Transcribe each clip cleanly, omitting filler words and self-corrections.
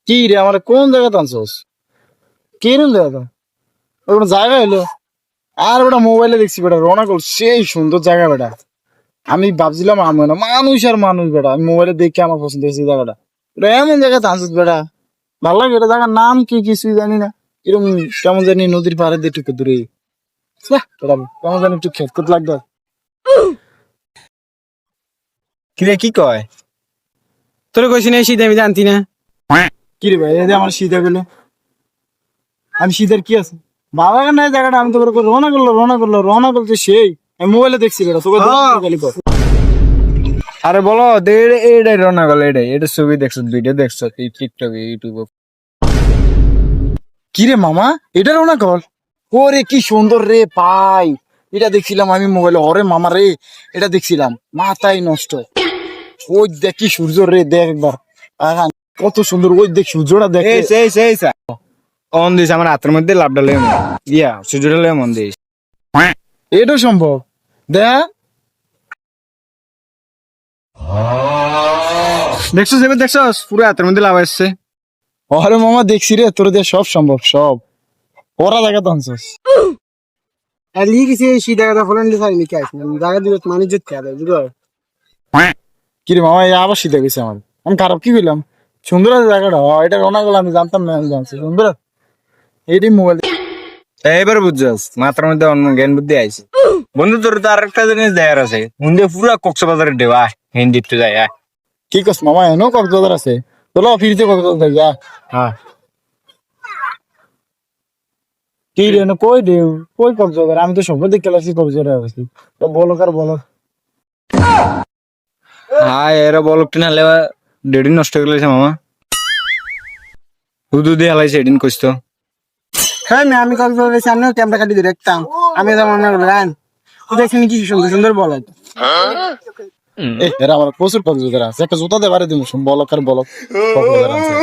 কি রে আমার কোন জায়গাতে আনছস? কিরম জায়গা? ওই কোনো জায়গা এলো আর বেটা মোবাইলে দেখছি বেটা রনাকল সেই সুন্দর জায়গা বেটা। আমি ভাবছিলাম আমি না মানুষ আর মানুষ বেটা, আমি মোবাইলে দেখে আমার পছন্দ হয়েছে জায়গাটা। এটা এমন জায়গাতে আনছস বেটা, ভালো লাগে। এটা জায়গার নাম কি কিছুই জানি না, এরকম কেমন জানি নদীর পাড়ে দিয়ে একটু দূরে। ছ্যাঃ, বেটা, কেমন জানি একটু খেত খেত লাগতো। কিরে কি কয়? তোর কইছি না শীত আমি জানতি না। কি রে ভাই, এই যে আমার শীত গেলো, আমি শীতের কি আছে বাবা নাই জায়গাটা। আমি তো রওনা করতে সেই আমি মোবাইলে দেখছি বেটা, তোকে খালি কর। আরে বলো এইটাই রওনা গেল, এটা ছবি দেখছো, ভিডিও দেখছো টিকটকে ইউটিউবে। কি রে মামা, এটা রওনা কর। ওরে কি সুন্দর রে ভাই, এটা দেখছিলাম আমি মোবাইলে। ওরে মামা রে, এটা দেখছিলাম, মাথাই নষ্ট। ওই দেখ কি সূর্য রে, দেখ একবার আহা, কত সুন্দর। ওই দেখ সূর্যটা দেখ রে। এই অন দিস আমার হাতের মধ্যে লাভটা লয়ে ইয়া সূর্যটা লয়ে মন দিস। এটা সম্ভব দেখ। দেখছো এবার দেখছো পুরো হাতের মধ্যে লাভ আসছে। ওরে মামা দেখছি রে, তোর দিয়ে সব সম্ভব, সব ওরা জায়গা তো আনছস। আর লিয়ে গেছি এই সেই জায়গাটা ফলন দিয়ে সারি লিখে আসলাম জায়গা দিলে মানুষ যেতে হবে বুঝলো। কি রে মামা, এই আবার শীতে গেছে আমার। আমি খারাপ কি করলাম? সুন্দর আছে জায়গাটা, এটা রওনা করলাম, আমি জানতাম না, আমি জানছি সুন্দর আছে। এইটাই মোবাইল। এবার বুঝছস মাথার মধ্যে অন্য জ্ঞান বুদ্ধি আইছে। বন্ধু তোর তো আর একটা জিনিস দেয়ার আছে, মুন্ডে পুরা কক্সবাজারের দেওয়া হিন্দি তো যায়। কি কস মামা, এনো কক্সবাজার আছে? চলো ফিরতে কক্সবাজার যা। হ্যাঁ কি রে এনো কই দেউ, কই কক্সবাজার? আমি তো সবাই দেখতে লাগছি কক্সবাজার আছি। তো বলো কার বলো। হ্যাঁ এরা বলক না লেবা দেড়দিন নষ্ট করে লেছে মামা। দুধ দিয়ে হালাইছে এদিন কইতো। হ্যাঁ আমি কক্সবাজারের সামনে ক্যামেরা কাটি দিয়ে দেখতাম। আমি তো মনে করলাম রান দেখছেন কি সুন্দর সুন্দর বলে। এরা আমার প্রচুর কক্সবাজার আছে, একটা জুতা দেবারে দিমু বলো কার বলো কক্সবাজার আছে।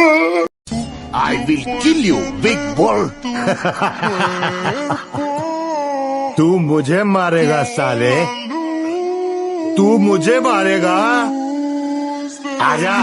I will kill you, big bull. तू मुझे मारेगा साले, तू मुझे मारेगा, आजा।